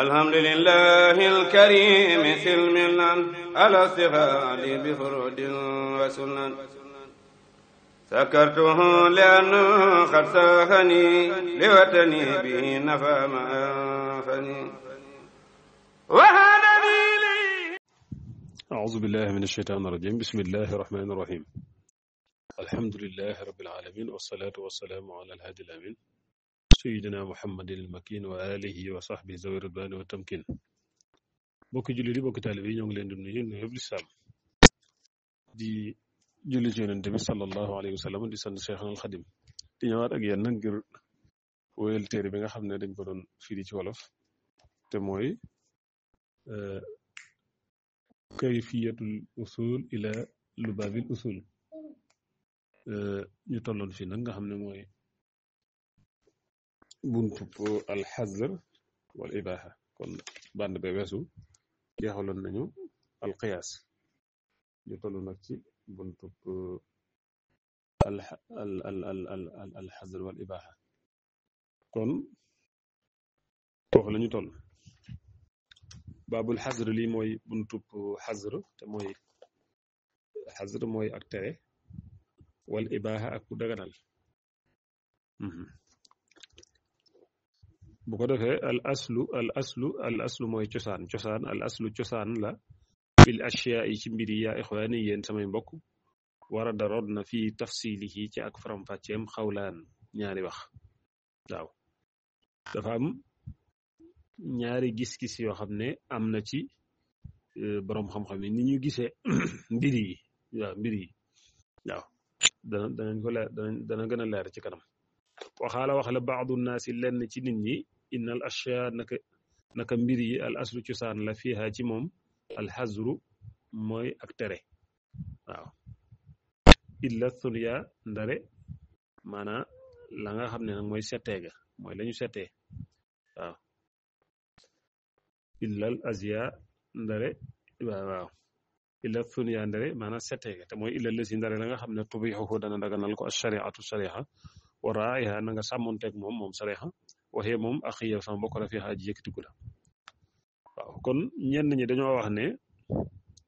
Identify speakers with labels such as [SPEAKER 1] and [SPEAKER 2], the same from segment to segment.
[SPEAKER 1] الحمد لله الكريم سلمنا على استغال بفرود وسنن سكرته لأنه قد ساخني لوطني به نفى ما أنفني وهدني لي.
[SPEAKER 2] أعوذ بالله من الشيطان الرجيم. بسم الله الرحمن الرحيم. الحمد لله رب العالمين والصلاة والسلام على الهادي الأمين سيدنا محمد المكين وآله وصحبه ذوي الرضوان والتمكين. bokki jullit yi bokki taalibe yi ñoo ngi leen di nuyu nuyoo lislaam di julli ci yonent bi sallallahu alayhi wa sallam di sant Cheikhna al Xadim di ñëwaat ak yéen nag ngir wéyal téere bi nga xam ne dañ ko doon firi ci wolof te mooy kayfiyatul usul ila lubaabil usul. ñu tolloon fii nag nga xam ne mooy buntub alxazr wal ibaaxa. kon band ba weesu jeexaloon nañu alqiyaas, ñu toll nag ci buntub alxazr wal ibaaxa. kon foofu la ñu toll. baabul xazr lii mooy buntub xazr te mooy xazr mooy ak tere, wal ibaaxa ak ku daganal. bu ko defee al aslu mooy cosaan al aslu cosaan la fil ashyaa yi ci mbir yi yaa ixwaani yéen samay mbokk war a darood na fii tafsilihi ci ak faram-fàcceem xawlaan ñaari wax. waaw dafa am ñaari gis-gis yoo xam ne am na ci boroom xam-xam yi ni ñu gisee mbir yi. waaw danañ ko leer, dana gën a leer ci kanam. waxaala wax la baadu naasi lenn ci nit ñi inna al ashyaa naka mbir yi al aslu cosaan la fiiha ci moom al xazru mooy ak tere. waaw illa thunya ndare maanaa la nga xam ne nag mooy settee ga mooy lañu settee. waaw illa al azya ndare waaw illa thunya ndare maanaa settee ga te mooy illa lësi ndare la nga xam ne tubixuhu dana daganal ko ashariatu shariha waraayiha na nga sàmmonteeg moom sariha waxee moom ak yow sama bokk la fi xaaji yëkkatiku la. waaw kon ñenn ñi dañoo wax ne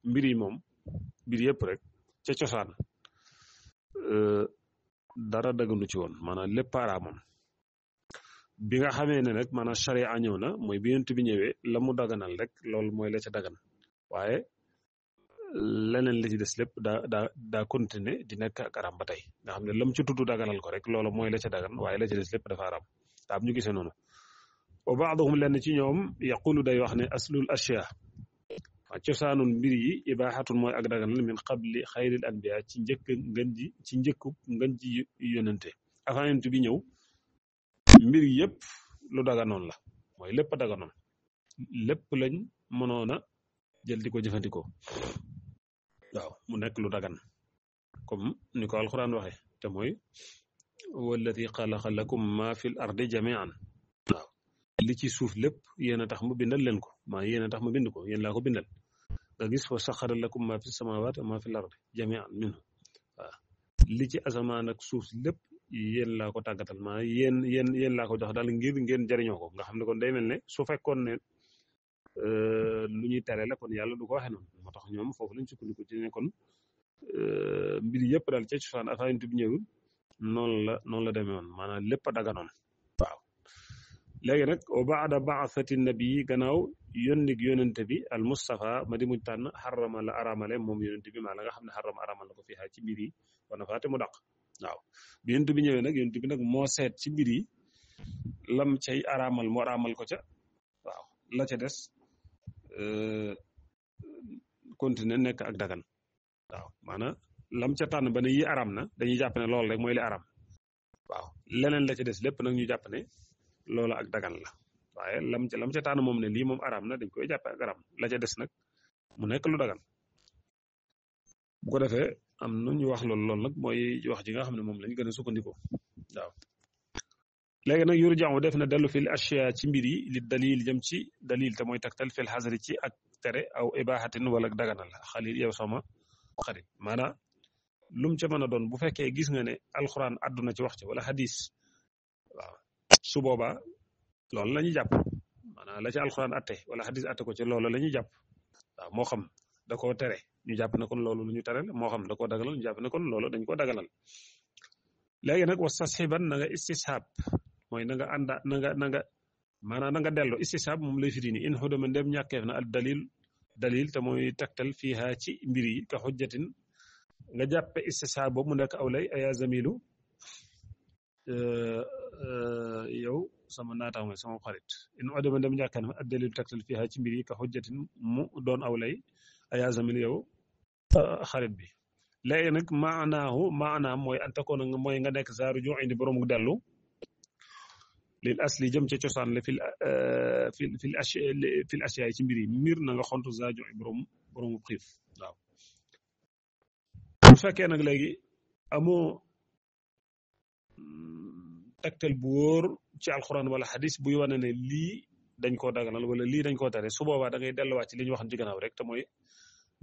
[SPEAKER 2] mbir yi moom mbir yëpp rek ca cosaan dara daganu ci woon, maanaam lépp araamoon. bi nga xamee ne nag maanaam sharia ñëw na mooy bi yonent bi ñëwee la mu daganal rek loolu mooy la ca dagan, waaye leneen li ci des lépp daa continuer di nekk ak araam ba tey. nga xam ne lam ci tudd daganal ko rek loolu mooy la ca dagan, waaye la ca des lépp dafa araam. daa am ñu gisee noonu. wa baaduhum lenn ci ñoom yaqulu day wax ne aslul ashyaa cosaanul mbir yi ibaaxatun mooy ak daganal min qabli xayril anbiya ci njëkku ngën ji yonente. avant yonent bi ñëw mbir yi yëpp lu daganoon la, mooy lépp a daganoon, lépp lañ mënoon a jël di ko jëfandikoo. waaw mu nekk lu dagan comme ni ko alxuraan waxee te mooy wallati xalaqa lakum ma fil ardi jamian. waaw li ci suuf lépp yéen a tax mu bindal leen ko, maa yéen a tax mu bind ko, yéen laa ko bindal. nga gis fa saxara lakum ma fi samawaat ma fil ardi jamian minhu. waaw li ci asamaan ak suuf lépp yéen laa ko tàggatal, maa yéen laa ko jox daal ngir ngeen jariñoo ko. nga xam ne kon day mel ne su fekkoon ne lu ñuy tere la kon yàlla du ko waxee noonu. moo tax ñoom foofu lañ sukkandiku ci ne kon mbir yëpp daal ca cosaan avant yonent bi ñëwul noonu la demee woon, maanaam lépp a daganoon. waaw léegi nag wa baada baasati nabi gannaaw yónnig yónente bi al Mustafa ma di muñ tànn xarama la aramale moom yónente bi maa la nga xam ne xarama aramal la ko fii ci mbir yi wana faate mu daq. waaw bi yónente bi ñëwee nag yónente bi nag moo seet ci mbir yi lam cay aramal mu aramal ko ca. waaw la ca des continuer nekk ak dagan. waaw maanaam lam ca tànn ba ne yi aram na dañuy jàpp ne loolu rek mooy li aram. waaw leneen la ca des lépp nag ñu jàpp ne loolu ak dagan la, waaye lam ca tànn moom ne lii moom aram na dañ koy jàppe ak aram, la ca des nag mu nekk lu dagan. bu ko defee am na ñu wax loolu nag mooy wax ji nga xam ne moom lañ gën a sukkandikoo. waaw léegi nag yuru jàngu def na dellu fil ashyaa ci mbir yi li dalil jëm ci dalil te mooy taktal fil xasri ci ak tere aw ibaaxatin wala daganal xalil yow sama xarit. maanaam lum ca mën a doon bu fekkee gis nga ne alxuraan àdduna ci wax ci wala hadis. waaw su boobaa loolu la ñuy jàpp, maanaam la ci alxuraan atte wala xadis atte ko ci loolu la ñuy jàpp waaw moo xam da koo tere ñu jàpp ne kon loolu lu ñu tere moo xam da koo daganal ñu jàpp ne kon loolu dañ koo daganal léegi nag wastasxiban na nga istishaab mooy na nga ànda na nga maanaam na nga dellu istishaab moom lay firi ni in xuduma ndem ñàkkeef na al dalil te mooy tegtal fiiha ci mbir yi ka xujjatin nga jàppe istishaab boobu mu nekk aw lay aya zamilu yow sama naataango sama xarit in xuduma ndem ñàkkeef na al dalil tegtal fiiha ci mbir yi ka xujjatin mu doon aw lay aya zamilu yow xarit bi léegi nag maanaam mooy antakoon mooy nga nekk zaaru ju indi borom dellu lil asli jëm ca cosaan la fil asiyaay ci mbir yi mbir na nga xontu zaaju borom xiif waaw bu fekkee nag léegi amoo tegtal bu wóor ci alxuraan wala xadis buy wane ne lii dañ koo daganal wala lii dañ koo tere su boobaa da ngay delluwaat ci li ñu waxoon ci gannaaw rek te mooy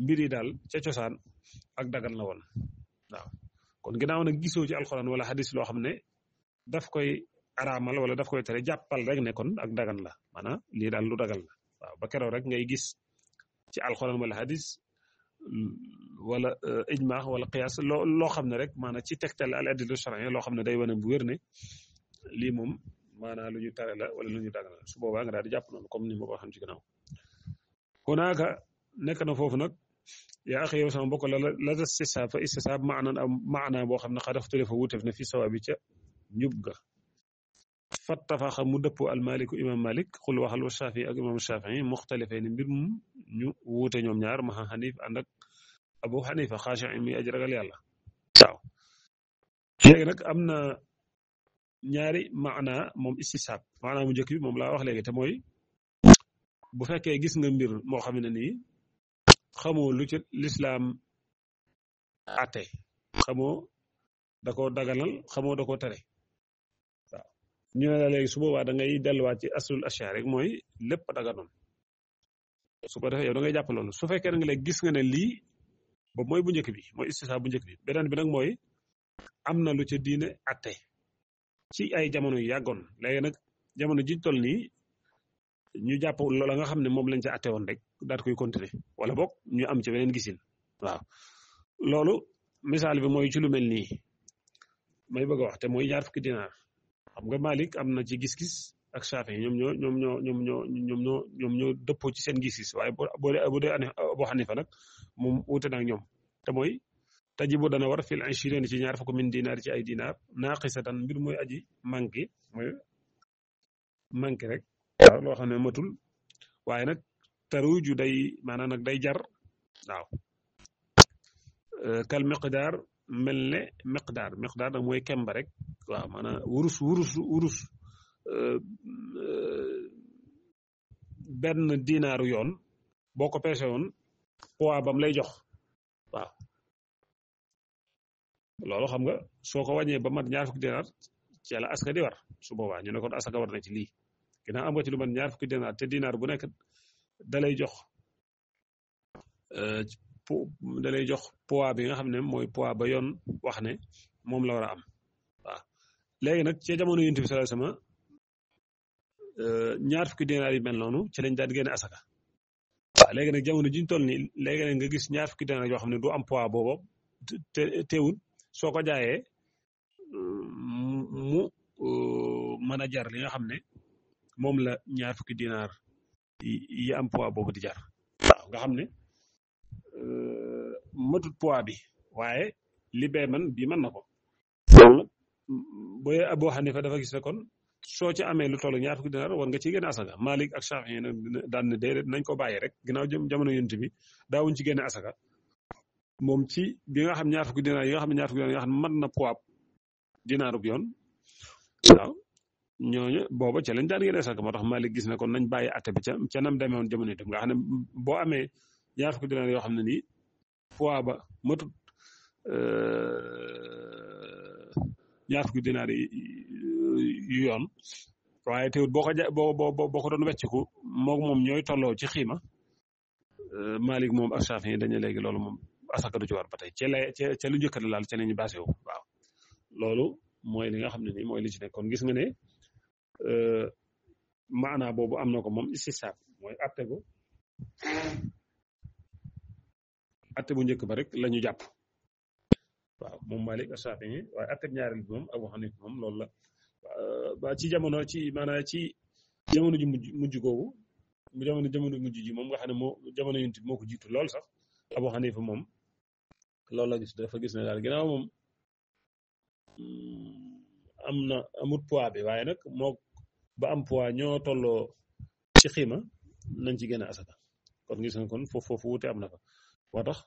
[SPEAKER 2] mbir yi daal ca cosaan ak dagan la woon waaw kon ginnaaw nag gisoo ci alxuraan wala xadis loo xam ne daf koy araamal wala daf koy tere jàppal rek ne kon ak dagan la maanaam lii daal lu dagan la waaw ba keroog rek ngay gis ci alxuraan wala xadis wala ijmaa wala qiyaas loo xam ne rek maanaam ci tegtal al adilla shar'iyya loo xam ne day wane bu wér ne lii moom maanaam lu ñu tere la wala lu ñu dagan la su boobaa nga daal di jàpp noonu comme ni ma ko waxoon ci gannaaw hunaaka nekk na foofu nag yaa axi yow sama mbokk la istishaab fa istishaab maanaa boo xam ne xad ixtalafa wuutef na fi sawaabi ca njub ga fattafaxa mu dëppoo almaliku imam malik xul waxal wa shafii ak imam shafii muxtalifee ni mbir mu ñu wuute ñoom ñaar maxa xanif ànd ak abu xanifa xaashi mi aji ragal yàlla waaw léegi nag am na ñaari maanaa moom istishaab maanaa mu njëkk bi moom laa wax léegi te mooy bu fekkee gis nga mbir moo xam ne nii xamoo lu ci lislaam ate xamoo da ko daganal xamoo da ko tere waaw ñu ne la léegi su boobaa da ngay delluwaat ci aslul ashyaa rek mooy lépp daganoon su ko defee yow da ngay jàpp loolu su fekkee nga léegi gis nga ne lii boobu mooy bu njëkk bi mooy istishaab bu njëkk bi beneen bi nag mooy am na lu ca diine atte ci ay jamono yu yàggoon léegi nag jamono ji toll nii ñu jàpp loola nga xam ne moom lañ ca atte woon rek daal koy continuer wala boog ñu am ci beneen gisin waaw loolu misaal bi mooy ci lu mel nii may bëgg a wax te mooy ñaar fukki dinaar xam nga Malik am na ci gis-gis ak Shafi'i ñoom ñoo dëppoo ci seen gis-gis waaye bu dee Abu Hanifa nag moom wuute na ak ñoom te mooy tajibu dana war fil 20 ci ñaar fukk min dinaar ci ay dinaar naaqisatan mbir mooy aji manqué rek waaw loo xam ne matul waaye nag taruju day maanaam nag day jar waaw kal miqdaar mel ne miqdaar nag mooy kemba rek waaw maanaam wurus benn dinaaru yoon boo ko peese woon poids bam lay jox waaw loolu xam nga soo ko wàññee ba mat ñaar fukki dinaar ci la aska di war su boobaa ñu ne kon asaka war na ci lii ginnaaw am nga ci lu mat ñaar fukki dinaar te dinaar bu nekk dalay jox poids bi nga xam ne mooy poids ba yoon wax ne moom la war a am waaw léegi nag ci jamono Yonent bi sallallahu alayhi wasallam ñaar fukki dinaar yi mel noonu ci lañ daan génne asaka waaw léegi nag jamono jiñ toll nii léegi nag nga gis ñaar fukki dinaar yoo xam ne du am poids boobu teewul soo ko jaayee mu mën a jar li nga xam ne moom la ñaar fukki dinaar yi am poids boobu di jar waaw nga xam ne matut poids bi waaye li bee man bii mën na ko loolu nag booy Abu Hanifa dafa gis ne kon soo ci amee lu toll ñaar fukki dinaar war nga ci génne asaka Malik ak Shafi'i nag daan ne déedéet nañ ko bàyyi rek ginnaaw jamono Yonent bi daawuñ ci génne asaka moom ci bi nga xam ñaar fukki dinaar yi nga xam ne ñaar fukki dinaar yi nga xam ne mën na poids dinaarub yoon waaw ñooñu booba ca lañ daan génne asaka moo tax Malik gis ne kon nañ bàyyi atte bi ca nam demee woon jamono itam nga xam ne boo amee ñaar fukki dinaar yoo xam ne nii poids ba matut ñaar fukki dinaar yu yoon waaye teewut boo ko doon wecciku moom ñooy tolloo ci xiima Malik moom ak Shafi'i dañu léegi loolu moom asaka du ci war ba tey ca lu njëkk la laal ca la ñu basé wu waaw loolu mooy li nga xam ne nii mooy li ci nekk kon gis nga ne maanaa boobu am na ko moom istisaab mooy atte bu njëkk ba rek la ñu jàpp waaw moom Malik ak Shafi'i waaye atte ñaareel bi moom Abu Hanifa moom loolu la ba ci jamono ju mujj googu jamono mujj ji moom nga xam ne moo jamono yonent bi moo ko jiitu lool sax Abu Hanifa moom loolu la gis dafa gis ne daal ginnaaw moom amut poids bi waaye nag moo ba am poids ñoo tolloo ci xiima nañ ci génne asaka kon gis nga kon foofu wute am na fa moo tax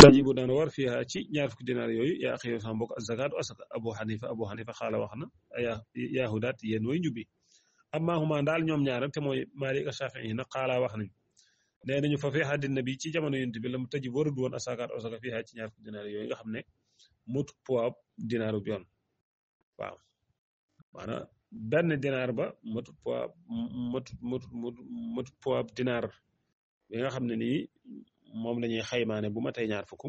[SPEAKER 2] tajibu daan war fiha ci ñaar fukki dinaar yooyu yaa xëy sama mbokk azakaatu asaka Abu Hanifa xaala wax na yahudaat yéen way njubbi amma huma daal ñoom ñaaram te mooy Maalik ak Shafi'i nag xaala wax nañ nee nañu fa fi hadin nabi ci jamono yonent bi la mu tajib waradu woon asakaatu asaka fiha ci ñaar fukki dinaar yooyu nga xam ne mut poids dinaaru bi yoon waaw maanaam benn dinaar ba matut poids dinaar bi nga xam ne nii moom lañuy xaymaane bu ma tey ñaar fukk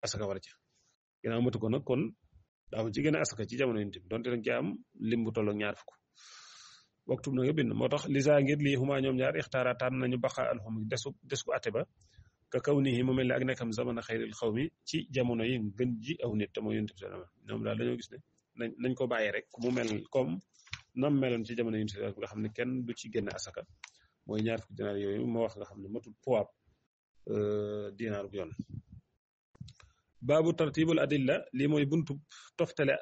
[SPEAKER 2] asaka war ca ginnaaw matu ko nag kon daaw ci gën a asaka ci jamono yonent bi donte nag ci am lim bu tolloog ñaar fukk waxtu na nga bind moo tax lisa ngir lii xumaa ñoom ñaar ixtaara tànn nañu baqa alxum des ko atte ba ka kaw nii mu mel ne ak nekkam zamana xayril xaw mi ci jamono yi gën ji aw nit te mooy yonent bi sallallahu alayhi wasallam ñoom daal dañoo gis ne nañ ko bàyyi rek mu mel comme nam meloon ci jamono yonent bi nga xam ne kenn du ci génne asaka mooy ñaar fukki dinaar yooyu moo wax nga xam ne matul poids dinaar bu yoon baabu tartibul adilla lii mooy buntu toftale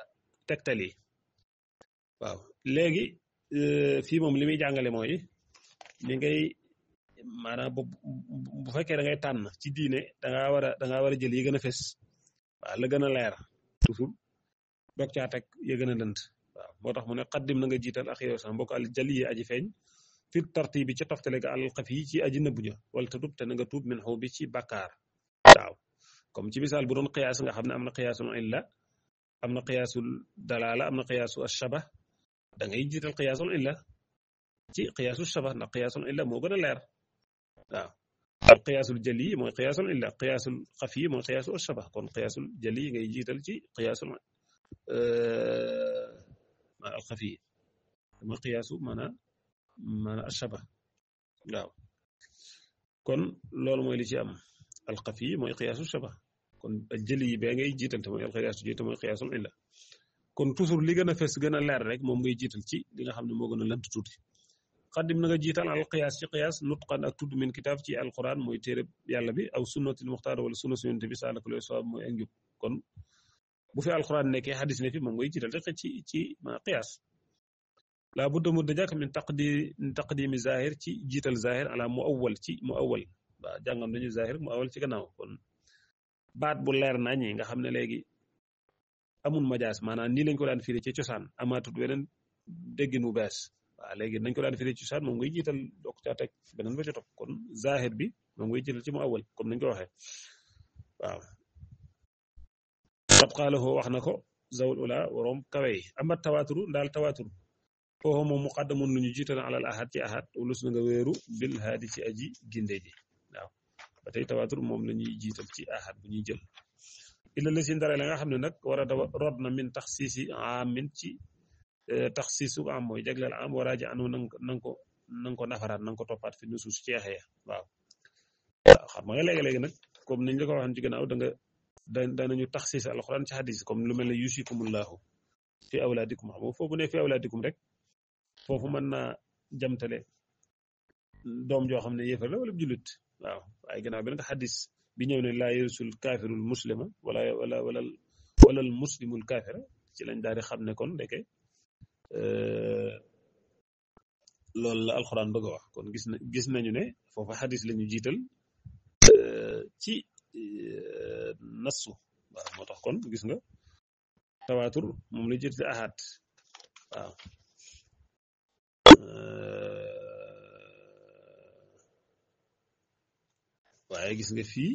[SPEAKER 2] tegtal yi waaw léegi fii moom li muy jàngale mooy li ngay maanaam bu fekkee da ngay tànn ci diine da ngaa war a jël yi gën a fes waaw la gën a leer toujours doog caa teg ya gën a lënt waaw moo tax mu ne xaddim na nga jiital ak yow sax mbokk al jali yi aji feeñ fi tartibi ci toftale ga alal xaf yi ci aji nëbbu ja wala te tub te na nga tuub min xaw bi ci bàkkaar waaw comme ci misaal bu doon xiyaas nga xam ne am na xiyaasul illa am na xiyaasul dalaala am na xiyaasu ashaba da ngay jiital xiyaasul illa ci xiyaasul shaba ndax xiyaasul illa moo gën a leer waaw ak xiyaasul jali mooy xiyaasul illa xiyaasul xaf yi mooy xiyaasul ashaba kon xiyaasul jali ngay jiital ci xiyaasul al xaf yi mooy xiyaasu maanaam ashaba waaw kon loolu mooy li ci am alxaf yi mooy xiyaasu shaba kon jëli yi ba ngay jiital te mooy alxiyaasu ji te mooy xiyaasul illa kon toujours li gën a fes gën a leer rek moom ngay jiital ci li nga xam ne moo gën a lant tuuti xaddim na nga jiital al xiyaas ci xiyaas nutqan ak tudd min kitaab ci alquran mooy téere yàlla bi aw sunnatil muxtaar wala sunna su yonent bi sallallahu alayhi wa sallam mooy ak njub kon bu fi alquran nekkee xadis ne fi moom ngay jiital rek ci ma xiyaas laa budda mu dajak min taqdimi zahir ci jiital zahir ala mu awwal ci mu awwal waaw jàngam dañu zahir mu awwal ci gannaaw kon baat bu leer nañ nga xam ne léegi amul majaas maanaam nii lañ ko daan firi ci cosaan amaatut weneen déggin bu bees waaw léegi nañ ko daan firi ci cosaan moom ngay jiital doog caa teg beneen ba ca topp kon zahir bi moom ngay jiital ci mu awwal comme nañ ko waxee waaw qad qaalahu wax na ko zawul ula waroom kawe yi amat tawaaturu ndaal tawaaturu foofu moom muqaddamun lu ñu jiital alal ahad ci ahad ulus na nga wéeru bil haadi ci aji ginde ji waaw ba tey tawaatur moom la ñuy jiital ci ahad bu ñuy jël illa la si ndare la nga xam ne nag war a rod na min taxsiisi amin ci taxsiisu am mooy jagleel am waraaji anu nanga ko nafaraat nanga ko toppaat fi nu suus ci yaxee waaw xam nga léegi-léegi nag comme niñ la ko waxoon ci gannaaw danañu taxsiis alxuraan ci hadis comme lu mel ne yusikumullahu fi awlaadikum xam nga foofu ne fi awlaadikum rek foofu mën naa jamtale doom joo xam ne yéefar la wala jullit waaw waaye gannaaw bi nag xadis bi ñëw ne laa yarisul kaafirul muslima wala muslimul kaafira ci lañ daal di xam ne kon ndeke loolu la alxuraan bëgg a wax kon gis nañu ne foofu xadis la ñu jiital ci nassu waaw moo tax kon gis nga tawaatur moom la jiital ci ahad waaw waaye gis nga fii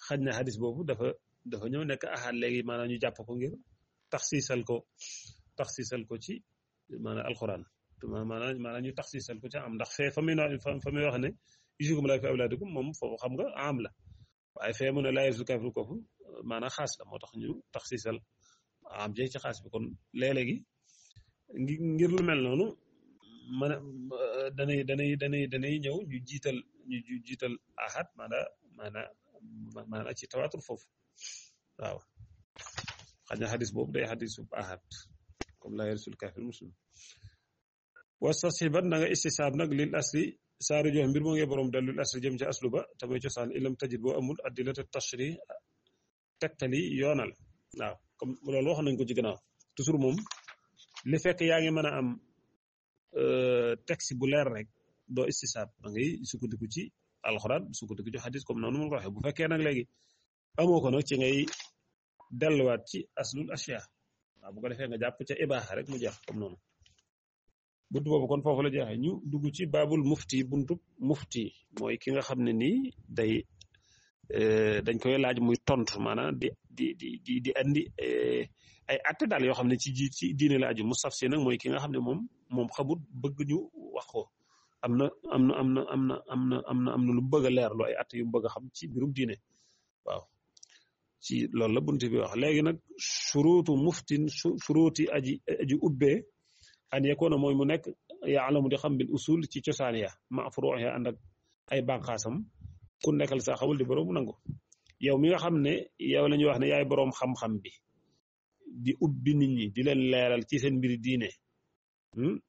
[SPEAKER 2] xaj na xadis boobu dafa ñëw nekk ahad léegi maanaam ñu jàpp ko ngir taxsiisal ko ci maanaam alxuraan maanaam ñu taxsiisal ko ci am ndax fee fa muy wax ne yusikum laa fi awlaadikum moom foofu xam nga am la waaye fee mu ne laa yarisul kaafiru koofu maanaam xaas la moo tax ñu taxsiisal am jëy ci xaas bi kon léeg-léegi ngir lu mel noonu mën a danay ñëw ñu jiital ahad maanaam ci tawaatur foofu waaw xaj na xadis boobu day xadisu ahad comme la yarsul kafir muslim wastasiban na nga istisaab nag lil asli saaru jox mbir moo ngi borom dal lil asli jëm ci aslu ba te mooy cosaan ilam tajid boo amul addilata tashri tegtali yoonal waaw comme loolu wax nañ ko ci gannaaw toujours moom li fekk yaa ngi mën a am texte bu leer rek doo istisaab da ngay sukkandiku ci alxuraan sukkandiku ci xadis comme noonu mun ko waxee bu fekkee nag léegi amoo ko nag ci ngay delluwaat ci aslul asiya waaw bu ko defee nga jàpp ca ibaaxa rek mu jeex comme noonu buntu boobu kon foofu la jeexee ñu dugg ci baabul mufti buntu mufti mooy ki nga xam ne nii dañ koy laaj muy tontu maanaam di andi ay atte daal yoo xam ne ci diine la aju mustafsi nag mooy ki nga xam ne moom xamut bëgg ñu wax ko am na lu bëgg a leerlu ay atte yu bëgg a xam ci mbirum diine waaw ci loolu la buntu bi wax léegi nag suruutu muftin suruuti aji ubbee an yekoona mooy mu nekk yaalamu di xam bil usul ci cosaan ya ma furuux ya ànd ak ay bànqaasam ku nekkal sa xamul di borom nangu yow mi nga xam ne yow la ñuy wax ne yaay boroom xam-xam bi di ubbi nit ñi di leen leeral ci seen mbiri diine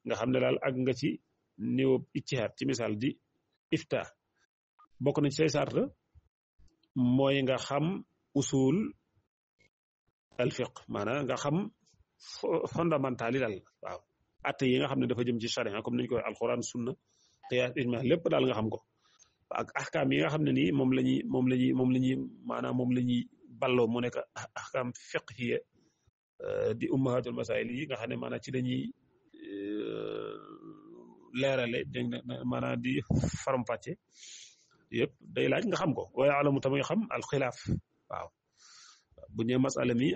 [SPEAKER 2] nga xam ne daal ak nga ci niveau ijtihaad ci misaal di ifta bokk na ci say sart mooy nga xam usul al fiqh maanaam nga xam fondamental yi daal waaw atte yi nga xam ne dafa jëm ci charia comme niñ koy alquran sunna qiyaas ijma lépp daal nga xam ko ak ahkaam yi nga xam ne nii moom la ñuy maanaam moom la ñuy balloo mu nekk ahkaam fiqhiyya di ummahatul masail yi nga xam ne maanaam ci dañuy leerale dégg na maanaam di faram-fàcce yëpp day laaj nga xam ko waaye alamu tamay xam alxilaaf waaw bu ñëwee masala mi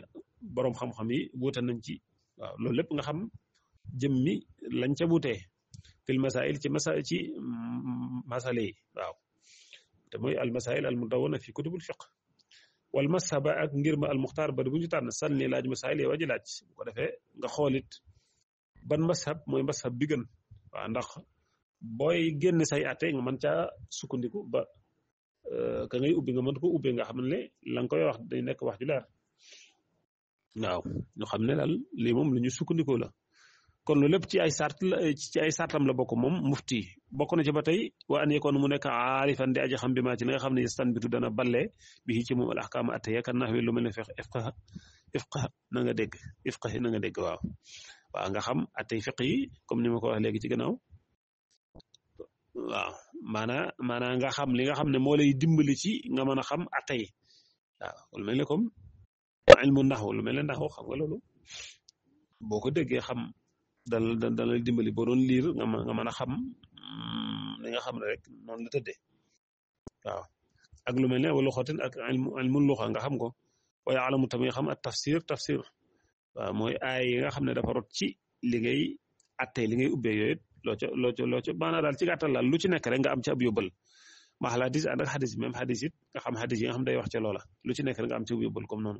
[SPEAKER 2] boroom xam-xam yi wuute nañ ci waaw loolu lépp nga xam jëmmi lañ ca wuutee fil masail ci masale yi waaw te mooy al masail al mudawwana fi kutubul fiqh wal masaba ak ngir ma al muxtaar ba bu ñu tànn sànni laaj masail yi waji laaj bu ko defee nga xoolit ban masab mooy masab bi gën waaw ndax booy génn say atte nga mën caa sukkandiku ba ka ngay ubbi nga mën ko ubbi nga xam ne la nga koy wax day nekk wax ju leer waaw ñu xam ne daal lii moom lu ñu sukkandikoo la kon loolu lépp ci ay sartam la bokk moom mufti bokk na ci ba tey wa an yekoon mu nekk aarifan di aji xam bi maa ci li nga xam ne yastanbitu dana balle bi ci moom al ahkaam atte ya kan nax wi lu mel ne fex ifqa na nga dégg waaw nga xam atte fiq yi comme ni ma ko wax léegi ci gannaaw waaw maanaa nga xam li nga xam ne moo lay dimbali ci nga mën a xam atte yi waaw lu mel ne comme ilmu naxwu lu mel ne naxwu xam nga loolu boo ko déggee xam dana lay dimbali boo doon liir nga mën a xam li nga xam ne rek noonu la tëddee waaw ak lu mel ne wala xotin ak ilmu luxa nga xam ko waaye alamu tamit xam ak tafsir waaw mooy aay yi nga xam ne dafa rot ci li ngay attee li ngay ubbee yooyu loo ca maanaam daal ci gàttal daal lu ci nekk rek nga am ci ab yóbbal maxal hadis ànd ak xadis même xadis it nga xam xadis yi nga xam day wax ca loola lu ci nekk rek nga am ci ab yóbbal comme noonu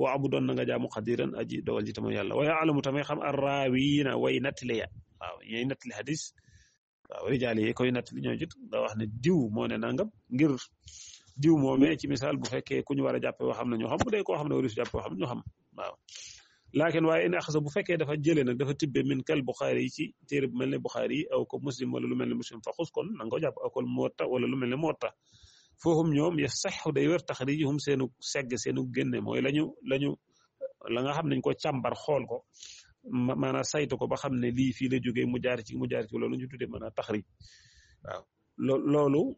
[SPEAKER 2] wa abu doon na nga jaamu xadiran aji dogal ji tamit yàlla waaye alamu tamit xam arraawina way nattali ya waaw ñooy nattali xadis waaw rijaal yi koy nattali ñoo jit nga wax ne diw moo ne nangam ngir diw moomee ci misaal bu fekkee ku ñu war a jàppe waxam na ñoo xam bu dee koo xam ne warusu jàppe waxam ñoo xam waaw laakin waaye in axasa bu fekkee dafa jëlee nag dafa tibbe min kal Buxaari yi ci téere bu mel ne Buxaari yi aw ko muslim wala lu mel ne muslim faxus kon na nga ko jàpp aw ko Muwatta wala lu mel ne Muwatta foohum ñoom ya saxu day wér taxrijihum seenu segg seenu génne mooy la nga xam nañ ko càmbar xool ko maanaam saytu ko ba xam ne lii fii la jógee mu jaar ci loolu ñu tuddee maanaam taxrij waaw loolu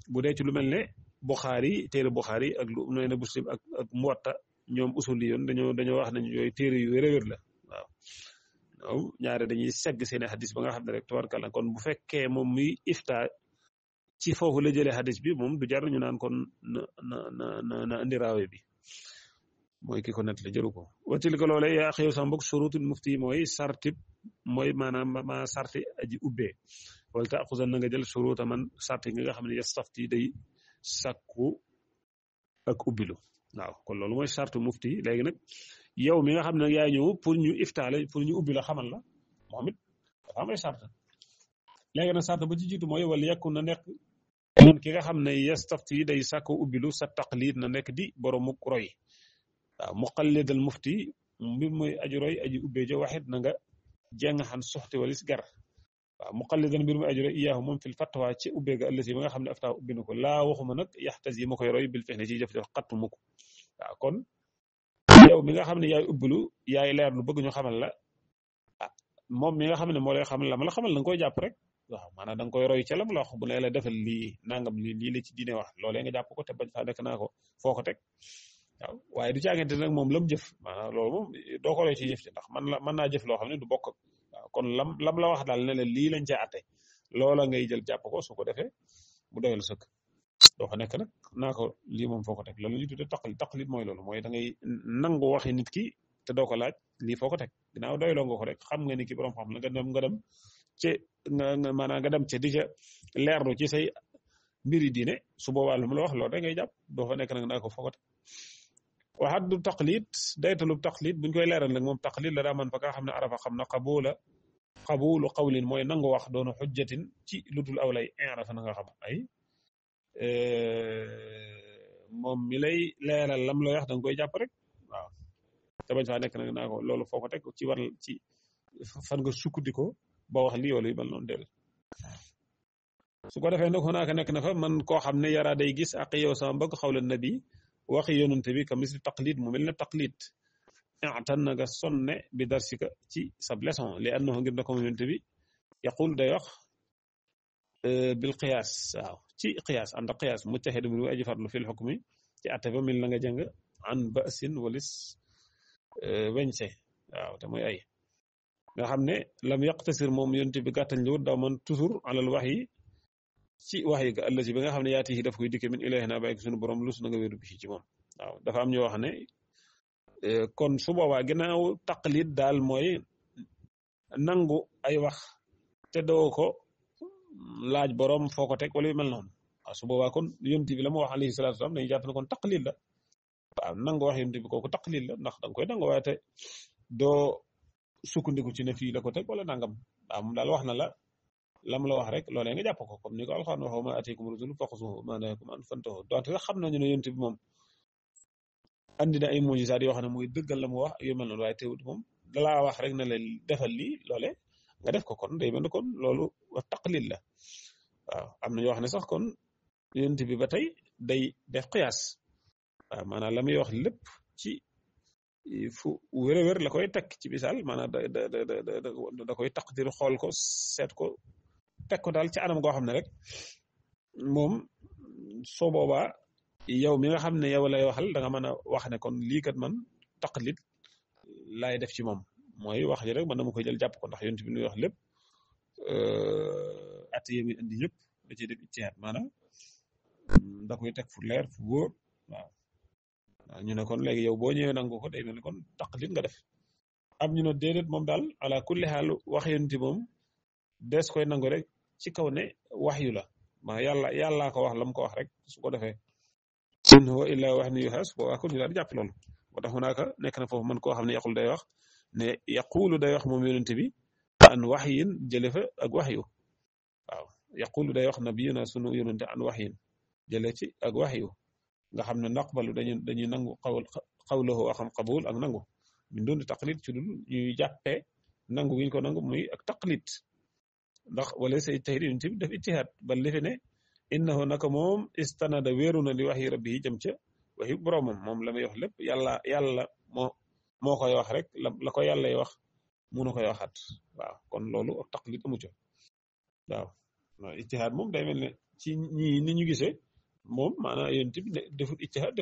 [SPEAKER 2] bu dee ci lu mel ne Buxaari téere Buxaari ak lu mel ne muslim ak Muwatta ñoom usul yoon dañoo wax nañ yooyu téere yu wér la waaw ñaare dañuy segg seen xadis ba nga xam ne rek tabarkalla kon bu fekkee moom muy ifta ci foofu la jëlee xadis bi moom du jar ñu naan kon na andi raawe bi mooy ki ko net la jëru ko watil ko loole yaa xew sa mbokk surutul mufti mooy sartib mooy maanaam ma sarti aji ubbee wala ta axusan na nga jël suruta man sarti nga xam ne yastafti day sakku ak ubbilu waaw kon loolu mooy sartu mufti léegi nag yow mi nga xam ne yaa ñëw pour ñu iftaale pour ñu ubbi la xamal la moom it dafa am ay sart léegi nag sart ba ci jiitu mooy wala yekku na nekk man ki nga xam ne yastafti day sàkko ubbilu sa taqlid na nekk di boroomu roy waaw muqallidal mufti mbir mooy aju roy aji ubbee jo waxit na nga jeng xan soxti walis gar waaw muqallidan mbir mooy aju roy iyaahu moom fil fatwa ci ubbee ga ëllësi ba nga xam ne aftaa ubbi na ko laa waxuma nag yaxtas yi ma koy roy bil fexne ci jëf-jëf xattu mukk waaw kon yow mi nga xam ne yaay ubbilu yaay leer lu bëgg ñu xamal la ah moom mi nga xam ne moo lay xamal la ma la xamal da nga koy jàpp rek waaw maanaam da nga koy roy ca la mu la wax bu ne la defal lii nangam lii la ci diine wax loolee nga jàpp ko te bañ faa nekk naa ko foo ko teg waaw waaye du caagante nag moom lam jëf maanaam loolu moom doo ko roy ci jëf ci ndax mën naa jëf loo xam ne du bokk waaw kon lam la wax daal ne la lii lañ cee atte loola ngay jël jàpp ko su ko defee mu doyal sëkk doo fa nekk nag naa ko lii moom foo ko teg loolu la ñuy tuddee taqlid mooy loolu mooy da ngay nangu waxi nit ki te doo ko laaj lii foo ko teg ginnaaw doyloo nga ko rek xam nga ni ki borom xam la nga dem ci nga maanaam nga dem ci di ca leerlu ci say mbiri diine su boobaa lu mu la wax loolu rek ngay jàpp doo fa nekk nag naa ko foo ko teg waxaat du taqlid daytalub taqlid buñ koy leeral nag moom taqlid la daa man fa nga xam ne arafa xam na qabulu qawlin mooy nangu wax doonu xujjatin ci lu dul aw lay arafa na nga xam ay moom mi lay leeral lam lay wax da nga koy jàpp rek waaw te bañ faa nekk nag naa ko loolu foo ko teg ci war ci fan nga sukkandiko ba wax lii wala yu mel noonu del su ko defee nag xonaaka nekk na fa man koo xam ne yara day gis ak yow sama mbëgg xawla nabi waxi yonante bi ka misli taqlid mu mel ne taqlid tan na nga sonne bi darsika ci sab leçon li annahu ngir na ko yonante bi yaqul day wax bil qiyaas waaw ci qiyaas ànd ak qiyaas mujtahid bi aji farlu fil hukmi ci atte ba mil na nga jàng an ba'sin walis weñse waaw te mooy ay nga xam ne lam yaqtasir moom yonent bi gàttañ lu daw man toujours alal wax yi ci wax yi ga ëllësi bi nga xam ne yaati yi daf koy dikke min ilayhina bàyyi ko suñu borom lus na nga wéeru bi ci moom waaw dafa am ñu wax ne kon su boobaa ginnaaw taqlid daal mooy nangu ay wax te doo ko laaj borom foo ko teg wala yu mel noonu waaw su boobaa kon yonent bi la mu wax alayhi salaatu wasalaam dañuy jàpp ne kon taqlid la waaw nangu wax yonent bi kooku taqlid la ndax danga koy nangu waaye te doo sukkandiku ci ne fii la ko teg wala nangam waaw moom daal wax na la lam la wax rek loolee nga jàpp ko comme ni ko alxuraan waxoo ma atiikum rasul faxuzuhu ma nahakum an fantahu donte sax xam nañu ne yonent bi moom andi na ay mujisaat yoo xam ne mooy dëggal la mu wax yu mel noonu waaye teewut moom dalaa wax rek ne la defal lii loole nga def ko kon day mel ne kon loolu taqlid la waaw am na ñoo xam ne sax kon yonent bi ba tey day def qiyaas waaw maanaam la muy wax lépp ci fu wér-wér la koy teg ci misaal maanaam da koy taqdir xool ko seet ko teg ko daal ci anam goo xam ne rek moom soo boobaa yow mi nga xam ne yow lay waxal da nga mën a wax ne kon lii kat man taqlid laay def ci moom mooy wax ji rek man dama koy jël jàpp ko ndax yonent bi nuy wax lépp at yemi indi yëpp da ciy def ijtihaad maanaam da koy teg fu leer fu wóor waaw ñu ne kon léegi yow boo ñëwee nangu ko day mel ni kon taqlid nga def am ñu ne déedéet moom daal ala kulli xaal wax yonent moom des koy nangu rek ci kaw ne wax yu la ma yàllaa ko wax lam ko wax rek su ko defee in huwa illa wahyun yuuhaa su boobaa kon ñu daal di jàpp loolu moo tax hunaaka nekk na foofu man koo xam ne yaqul day wax ne yaqulu day wax moom yonent bi an waxyin jële fa ak waxyu waaw yaqulu day wax nabiyuna sunu yonente an waxyin jële ci ak waxyu nga xam ne naqbalu dañuy nangu xawlahu waxam qabul ak nangu min doon taqlid ci dul ñuy jàppee nangu gi ñu ko nangu muy ak taqlid ndax wala say ijtihaad yonent bi def ijtihaad ba lifi ne innahu naka moom istanada wéeru na li waxyi rabbi yi jëm ca waxi boromam moom la muy wax lépp yàlla moo koy wax rek la ko yàllay wax munu koy waxaat waaw kon loolu ak taqlid amu ca waaw ijtihaad moom day mel ne ci ñii ni ñu gisee moom maanaam yonent bi defut ijtihaad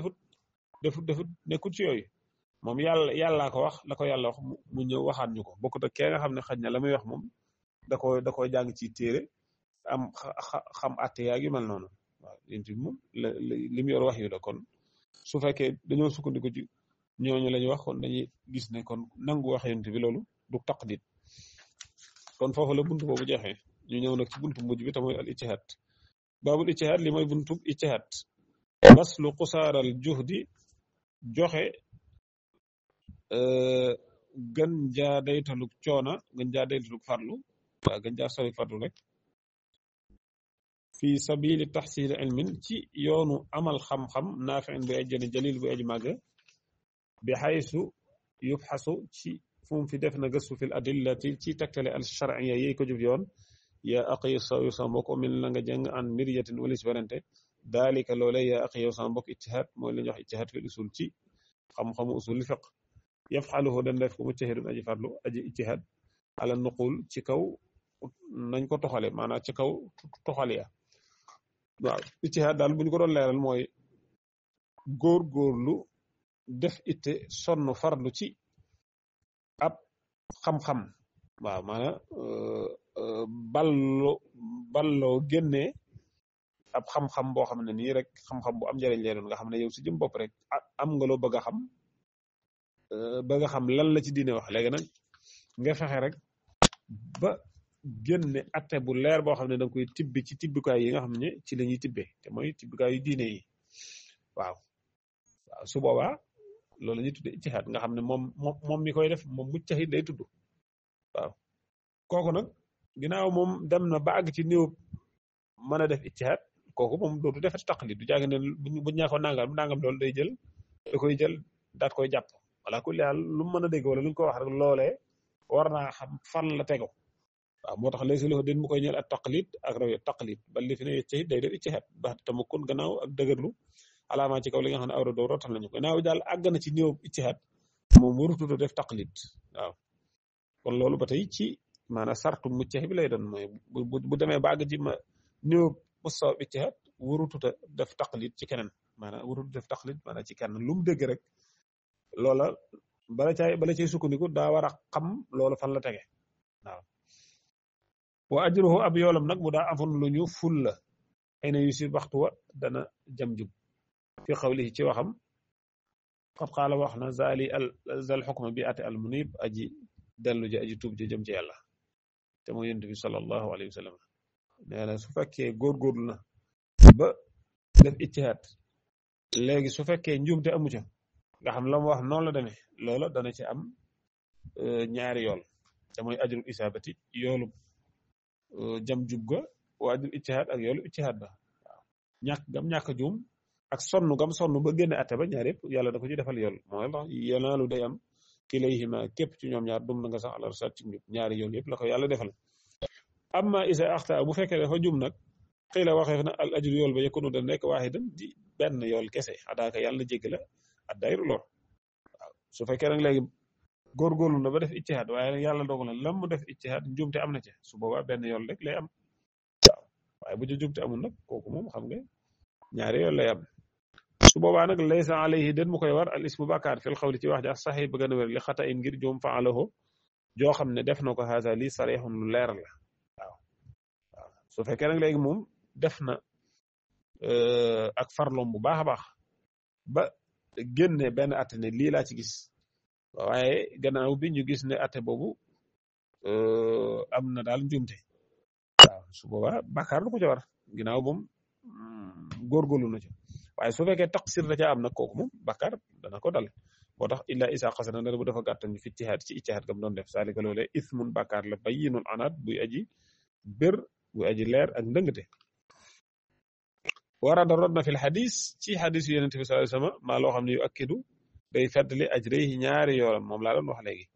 [SPEAKER 2] defut nekkut ci yooyu moom yàllaa ko wax la ko yàlla wax mu ñëw waxaat ñu ko bokkut ak kee nga xam ne xaj na la muy wax moom da koy jàng ci téere am xam atte yaag yu mel noonu waaw yonent bi moom li mu yor wax yu la kon su fekkee dañoo sukkandiku ci ñooñu la ñu wax kon dañuy gis ne kon nangu wax yonent bi loolu du taqlid kon foofu la buntu boobu jeexee ñu ñëw nag ci buntu mujj bi te mooy al ijtihaad baabul ijtihaad li mooy buntu ijtihaad baslu qusaaral juhdi joxe gën jaa daytalug coona gën jaa daytalug farlu waaw gën jaa sori farlu rek fi sabili taxsil ilmin ci yoonu amal xam-xam naafiin bu ajjëne jalil bu aj màgg bi xaysu yubxasu ci fu mu fi def na gëstu fil adillati ci tegtale al shar'iyya yi ko jub yoon yaa aqi yow sama mbokk min la nga jàng an miryatin walis werante daalika loole yaa aqi yow sama mbokk ijtihaad mooy la ñuy wax ijtihaad fil usul ci xam-xamu usul fiq yafxaluhu dan def ko mujtahidun aji farlu aji ijtihaad ala nuqul ci kaw nañ ko toxale maanaam ci kaw toxal ya waaw ijtihaad daal bu ñu ko doon leeral mooy góor-góorlu def itte sonn farlu ci ab xam-xam waaw maanaam balloo génnee ab xam-xam boo xam ne nii rek xam-xam bu am njëriñ lay doon nga xam ne yow si jëm bopp rek am nga loo bëgg a xam lan la ci diine wax léegi nag nga fexe rek ba génne atte bu leer boo xam ne da nga koy tibbi ci tibbikaay yi nga xam ne ci la ñuy tibbee te mooy tibbikaay yu diine yi waaw su boobaa loolu la ñuy tuddee ijtihaad nga xam ne moom mi koy def moom mujtahid lay tudd waaw kooku nag ginnaaw moom dem na ba àgg ci néew mën a def ijtihaad kooku moom dootu defati taqlid du jàng ne bu ñaaxoon nangam loolu day jël da koy jël daat koy jàpp wala ku leal lu mu mën a dégg wala lu ñu ko wax rek loolee war naa xam fan la tego waaw moo tax léegi li den mu koy ñeel ak taqlid ak rawe taqlid ba li fi ne ijtihaad day def ijtihaad ba tamakkun gannaaw ak dëgërlu alaamaa ci kaw li nga xam ne awra doo rotal nañu ko gannaaw daal àgg na ci néew ijtihaad moom warututa def taqlid waaw kon loolu ba tey ci maanaam sartu mujtahid bi lay doon mooy bu demee ba àgg ci ma néew mustawa ijtihaad warututa def taqlid ci keneen maanaam warututa def taqlid maanaam ci kenn lu mu dégg rek loola bala cay sukkandiku daa war a xam loolu fan la tege waaw wa ajruhu ab yoolam nag mu daa afun lu ñu ful la xëy na yu si waxtu wa dana jam jub fi xawlihi ci waxam qad qaala wax na zal xukma bi ate al munib aji dellu ji aji tuub ji jëm ci yàlla te mooy yonent bi sallallahu alayhi wa sallam nee na su fekkee góorgóorlu na ba def ijtihaad léegi su fekkee njuumte amu ca nga xam la mu wax noonu la demee loola dana ci am ñaari yool te mooy ajrul isaabati yoolu jam jub ga wa ajrul ijtihaad ak yoolu ijtihaad ba waaw ñàkk juum ak gam sonn ba génne atte ba ñaar yëpp yàlla da ko ci defal yool mooy tax yanaalu day am kilayhima képp ci ñoom ñaar dum na nga sax ala rasat ci njub ñaari yool yëpp la ko yàlla defal amma isa axta bu fekkee dafa jum nag xëy la waxee na al ajru yool ba yakunu da nekk waaxidan di benn yool kese adaaka yàlla jégg la ad dayru lor waaw su fekkee nag léegi góorgóorlu na ba def ijtihaad waaye nag yàlla dogal na lam mu def ijtihaad njuumte am na ci su boobaa benn yool rek lay am waaw waaye bu ci njuumte amul nag kooku moom xam nga ñaari yool lay am su boobaa nag laysa alayhi den mu koy war al ismu bàkkaar fil xawli ci wax ja saxi ba gën a wér li xata in ngir juum faalahu joo xam ne def na ko haza li sarixun lu leer la waaw su fekkee nag léegi moom def na ak farloom bu baax a baax ba génne benn atte ne lii laa ci gis waaye gannaaw bi ñu gis ne atte boobu am na daal njuumte waaw su boobaa bàkkaar du ko ci war ginnaaw moom góorgóorlu na ci waaye su fekkee taqsir da ca am nag kooku moom bàkkaar dana ko dal moo tax illa isa xasana dana bu dafa gàttal ñu fi ijtihaad ci ijtihaad gam doon def saalika loolee ismun bàkkaar la bayyinul anaat buy aji bér buy aji leer ak ndëngte warada rod na fil xadis ci xadis yu yonent bi sallallahu alayhi wasallam maa loo xam ne yu akkidu day feddali ajrayhi ñaari yoolam moom laa doon wax léegi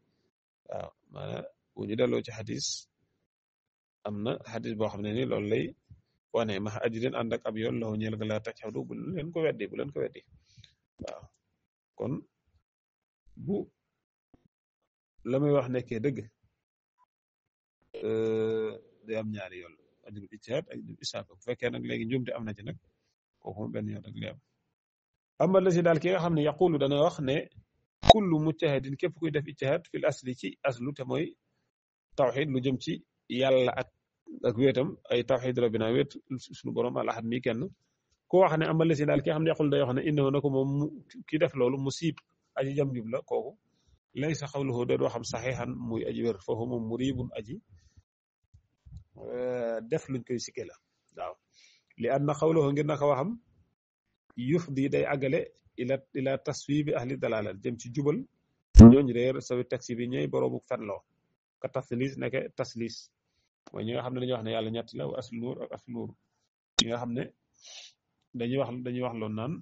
[SPEAKER 2] waaw maanaam bu ñu delloo ci xadis am na xadis boo xam ne ni loolu lay wane ma ajrin ànd ak ab yoon la ñeel ga laa tajxadu bu leen ko weddi waaw kon bu la muy wax nekkee dëgg day am ñaari yoon ajrul ijtihaad ak ajrul isaaba bu fekkee nag léegi njuumte am na ci nag kooku benn yoon rek lay am amma la si daal ki nga xam ne yaqulu dana wax ne kullu mujtahidin képp kuy def ijtihaad fil asli ci aslu te mooy tawxid lu jëm ci yàlla ak wéetam ay tawxid rabbina wéet suñu borom al ahad mi kenn ku wax ne amal la si daal ki nga xam ne yaqul day wax ne innahu na ko moom ki def loolu musiib aji jam jub la kooku laysa xawluhu da doo xam saxiixan muy aji wér foofu moom muribun aji def luñ koy sikke la waaw li anna xawluhu ngir naka waxam yuf di day àggale ila taswibi ahli dalala jëm ci jubal ñooñ réer sawi taxi bi ñooy boroomu fenloo ka taslis nekke taslis mooy ñi nga xam ne dañuy wax ne yàlla ñett la wa aslu nuur ak aslu nuur ñi nga xam ne dañuy wax loolu naan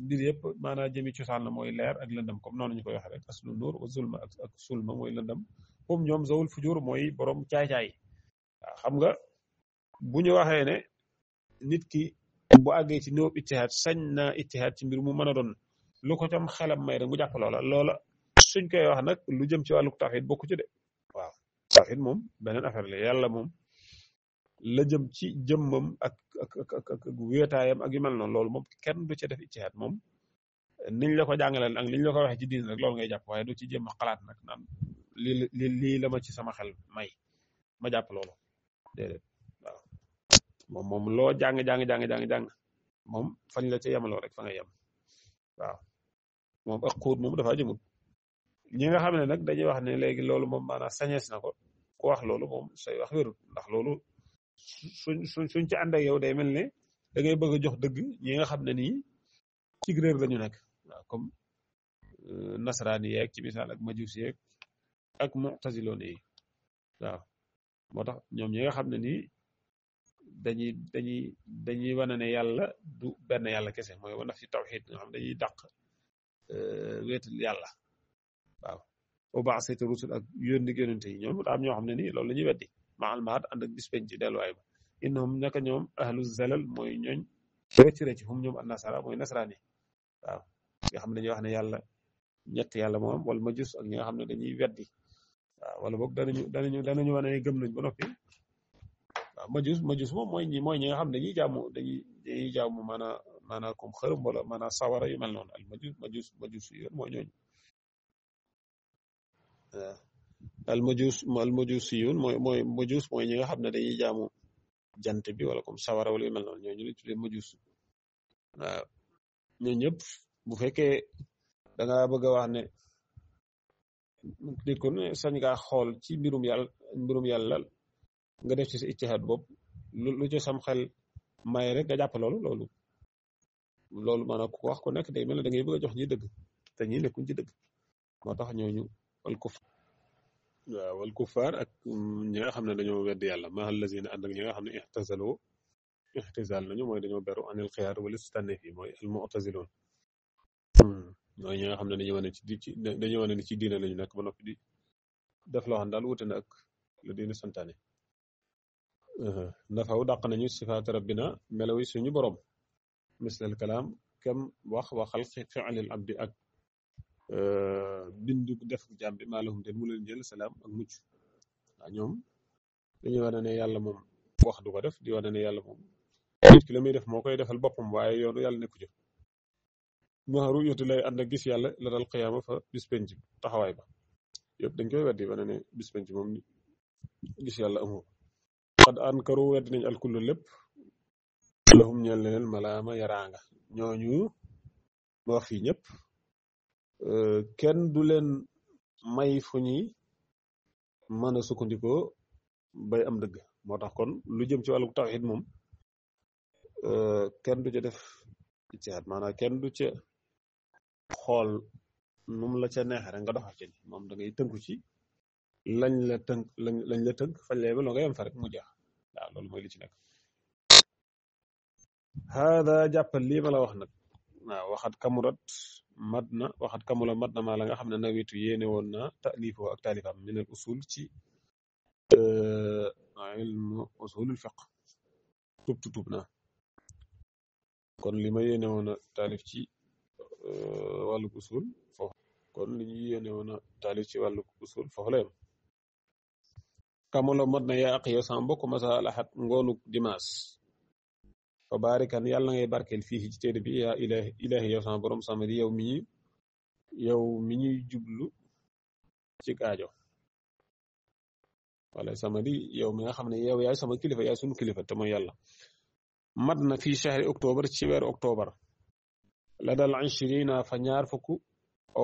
[SPEAKER 2] mbir yëpp maanaam jëmi cosaan la mooy leer ak lëndëm comme noonu ñu koy waxee rek aslu nuur wa zulma ak sulma mooy lëndëm comme ñoom zawul fujur mooy borom caay-caay waaw xam nga bu ñu waxee ne nit ki bu àggee ci néew ittihaad sañ naa ittihaad ci mbir mu mën a doon lu ko tam xelam may rek mu jàpp loola suñ koy wax nag lu jëm ci wàllu tawhid bokku ci de waaw tawhid moom beneen affaire la yàlla moom la jëm ci jëmmam ak wéetaayam ak yu mel noonu loolu moom kenn du ci def ittihaad moom niñ la ko jàngaleen ak niñ la ko waxee ci diin rek loolu ngay jàpp waaye du ci jéem a xalaat nag naan lii la ma ci sama xel may ma jàpp loolu déedéet waaw moom loo jàng moom fañ la ca yemaloo rek fa nga yem waaw moom ak xuut moom dafa jëmut ñi nga xam ne nag dañuy wax ne léegi loolu moom maanaam sañees na ko ku wax loolu moom say wax wérut ndax loolu suñ ci ànd ak yow day mel ne da ngay bëgg a jox dëgg ñi nga xam ne nii ci réer lañu nekk waaw comme nasaraani yeeg ci misaal ak majusi yeeg ak mu'taziloon yi waaw moo tax ñoom ñi nga xam ne nii dañuy wane ne yàlla du benn yàlla kese mooy wana fi tawhid nga xam dañuy dàq wéetal yàlla waaw o ba'sati rusul ak yónni yónente yi ñoom daa am ñoo xam ne nii loolu la ñuy weddi maal maat ànd ak bis penc ci delluwaay ba innahum naka ñoom ahlu zalal mooy ñooñ rëcc hum ñoom annasara mooy nasaraani waaw nga xam ne dañuy wax ne yàlla ñett yàlla moo am wala majus ak ñi nga xam ne dañuy weddi waaw wala boog danañu wane ne gëm nañ ba noppi waaw majus moom mooy ñi nga xam ne dañuy jaamu maanaam comme xërëm wala maanaam sawara yu mel noonu al majus yoon mooy ñooñ al majusiyun mooy majus mooy ñi nga xam ne dañuy jaamu jant bi wala comme sawara wala yu mel noonu ñooñu lañ tuddee majus waaw ñooñu ñëpp bu fekkee da nga bëgg a wax ne nit ko ne sañ ngaa xool ci mbirum yàlla nga def ci sa ijtihaad bopp lu ci sam xel may rek nga jàpp loolu maanaam ku wax ko nekk day mel ne da ngay bëgg a jox ñi dëgg te ñi nekkuñ ci dëgg moo tax ñooñu wal kufaar ak ñi nga xam ne dañoo wedd yàlla mahal lazina ànd ak ñi nga xam ne ixtizal nañu mooy dañoo beru anil xiyaar wala tànneef yi mooy al mu'taziloon mooy ñi nga xam ne dañuy wane ni ci diina lañu nekk ba noppi di def loo xam daal wute na ak la diina santaane nafaw dàq nañu sifaat rabbina melawi suñu borom mislal kalaam kem waxal fi'lil abdi ak bindu def jàmm bi maalahum te mu leen jël salaam ak mucc waaw ñoom dañuy wane ne yàlla moom wax du ko def di wane ne yàlla moom nit ki la muy def moo koy defal boppam waaye yoonu yàlla nekku ci maaru yotu lay ànd ak gis yàlla la dal xiyaama fa bis penc taxawaay ba yëpp dañ koy weddi wane ne bis penc moom gis yàlla amu xad ankaru weddi nañ alkullu lépp lahum ñeel leneen malaama yaraanga ñooñu ma wax fii ñëpp kenn du leen may fu ñuy mën a sukkandikoo bay am dëgg moo tax kon lu jëm ci wàllu tawhid moom kenn du ca def ijtihaad maanaam kenn du ca xool nu mu la ca neexee rek nga doxal ci moom da ngay tënku ci lañ la tënk fañ lay ba loo nga yem fa rek mu jeex waaw loolu mooy li ci nekk hada jàppal lii ma la wax nag waaw waxat kamula mat na maa la nga xam ne nawitu yéene woon na taalifoo ak taalifam min al usul ci ilmu usulul fiqh tub na kon li ma yéene woon a taalif ci wàllu usul foofu kon li ñu yéene woon a taalif ci wàllu usul foofu la yem kamula mat na yaa ak yow sama mbokk masa alaxat ngoonuk dimaas fa baarikan yàlla ngay barkeel fii ci téere bi yaa ilaahi yow sama borom sama di yow mi ñuy jublu ci aajo wala sama di yow mi nga xam ne yow yaay sama kilifa yaay sunu kilifa te mooy yàlla mat na fii shahri octobre ci weeru octobre la dal 20 fa ñaar fukk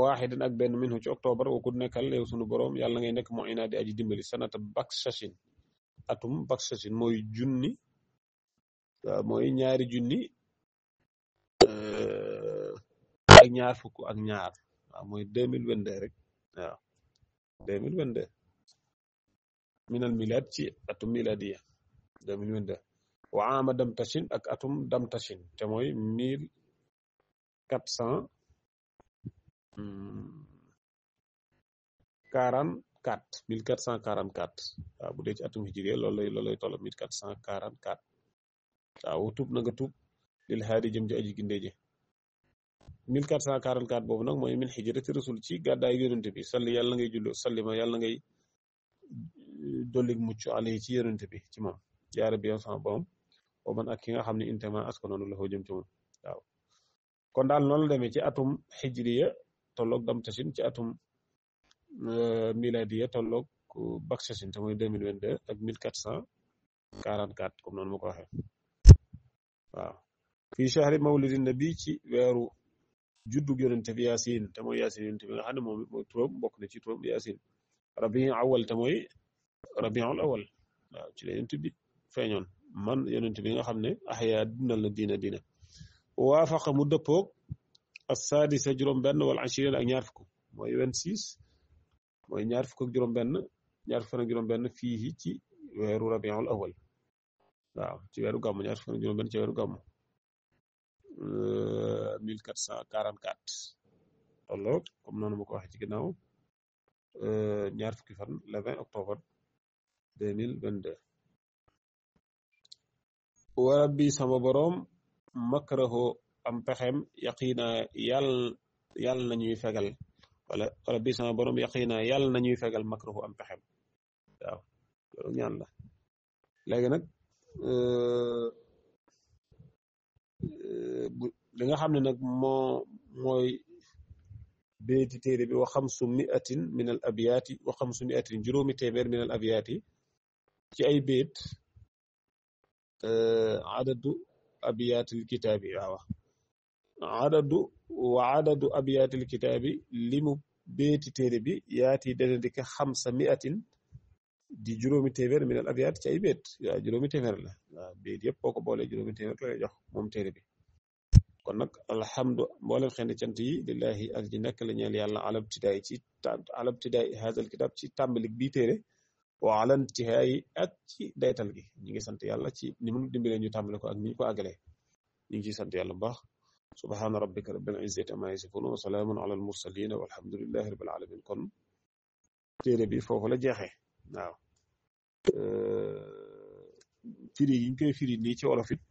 [SPEAKER 2] waaxidin ak benn minhu ci octobre wa ku nekkal yow sunu borom yàlla ngay nekk moo inaa di aji dimbali sanata baksashin atum baksashin mooy ñaari junni ñaar fukk ak ñaar waaw mooy 2022 rek waaw 2022 minal milad ci atum miladiya 2022 wa ama damtashin ak atum damtashin te mooy 1444 waaw bu dee ci atum hijriya loolu lay toll 1444 waaw tuub na nga tuub lil haadi jëm ci aji gindee ji 1444 boobu nag mooy min hijrati rasul ci gàddaay yonente bi salli yàlla ngay jullo sallima yàlla ngay dollig mucc alayhi ci yonente bi ci moom yaa rabbi yow sama borom boo man ak ki nga xam ne intema asko noonu la foo jëm ci moom waaw kon daal noonu la demee ci atum hijriya tolloog damtashin ci atum miladiya tolloog baksashin te mooy 2022 ak 1444 comme noonu ma ko waxee waaw fii shahri mawlidi nabi ci weeru juddug yonente bi yaasin te mooy yaasin yonente bi nga xam ne moom mooy turam bokk na ci turam yaasin rabiul awal te mooy rabiul awal waaw ci la yonente bi feeñoon man yonente bi nga xam ne ahyaa dundal na diina waafaqa mu dëppoog as-sadisa juróom-benn wal ashirin ak ñaar fukk mooy 26 mooy ñaar fukk ak juróom-benn fii ci weeru rabiul awal waaw ci weeru gàmmu ñaar fukk ak juróom-benn ci weeru gàmmu 1444 tolloog comme noonu ma ko waxee ci ginnaaw ñaar fukki fan le 20 octobre 2022 wa rabbi sama boroom makraho am pexem yaqiina yàlla nañuy fegal wala rabbi sama boroom yaqiina yàlla nañuy fegal makraho am pexem waaw loolu ñaan la léegi nag li nga xam ne nag mooy béyti téere bi wa xamsu miatin min al abiyaati wa xamsu miatin juróomi téeméer min al abiyaati ci ay béet adadu abiyaatil kitaabi waaw adadu abiyaatil kitaabi limu béyti téere bi yaati dana di ko xamsa miatin di juróomi téeméer min al abiyaat ci ay béet waaw juróomi téeméer la waaw béet yëpp boo ko boolee juróomi téeméer la lay jox moom téere bi kon nag alhamdu mboolem xeeti cant yi lillahi ak ji nekk la ñeel yàlla alabtidaay haazal kitaab ci tàmbalik bii téere wa alantihaayi ak ci daytal gi ñi ngi sant yàlla ci ni mu dimbalee ñu tàmbale ko ak ni ñu ko àggalee ñu ngi ciy sant yàlla bu baax subhaana rabbika rabbil izzati amma yasifun wa salaamun ala al mursalin walhamdulillahi rabbil alamin kon téere bi foofu la jeexee waaw firi yi ñu koy firi nii ci wolof it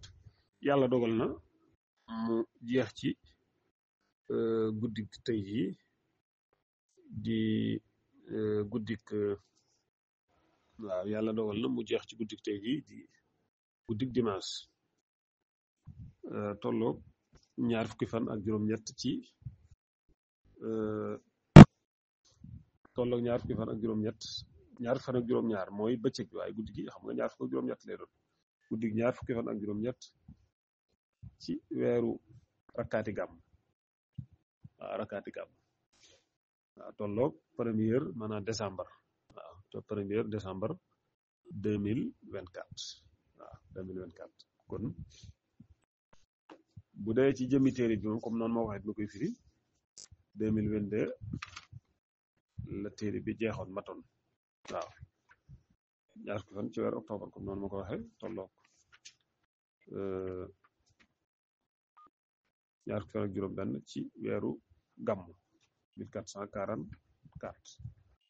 [SPEAKER 2] yàlla dogal na mu jeex ci guddik tey ji di guddik waaw yàlla dogal na mu jeex ci guddik tey ji di guddik dimanche tolloog ñaar fukki fan ak juróom-ñett ci tolloog ñaar fukki fan ak juróom-ñett ñaar fukki fan ak juróom-ñaar mooy bëccëg bi waaye guddi gi xam nga ñaar fukki ak juróom-ñett lay doon guddik ñaar fukki fan ak juróom-ñett ci weeru rakkaati gàmm waaw tolloog premier maanaam décembre waaw te premier décembre 2024 waaw 2024 kon bu dee ci jëmmi téere bi moom comme noonu moo waxee ma koy firi 2022 la téere bi jeexoon matoon waaw ñaar fukki fan ci weeru octobre comme noonu ma ko waxee tolloog ñaar fukki fan ak juróom-benn ci weeru gàmmu 1444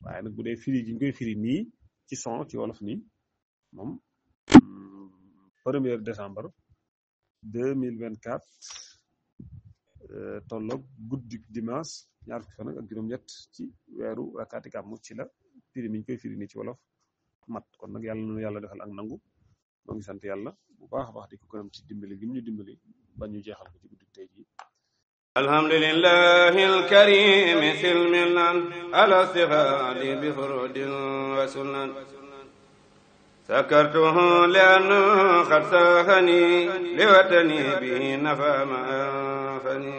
[SPEAKER 2] waaye nag bu dee firi gi ñu koy firi nii ci son ci wolof nii moom 1er décembre 2024 tolloog guddik dimanche ñaar fukki fan ak juróom-ñett ci weeru rakkaati gàmmu ci la firi mi ñu koy firi nii ci wolof mat kon nag yàlla na yàlla defal ak nangu moo ngi sant yàlla bu baax a baax di ko gërëm ci dimbali gi mu ñu dimbali ba ñu jeexal ko ci guddik tey ji
[SPEAKER 1] alhamdulillahi alkarim silmilan ala stifadi bi furudin wa sunan sakartuhu lianna qad sahani liwatani bi nafa ma anfani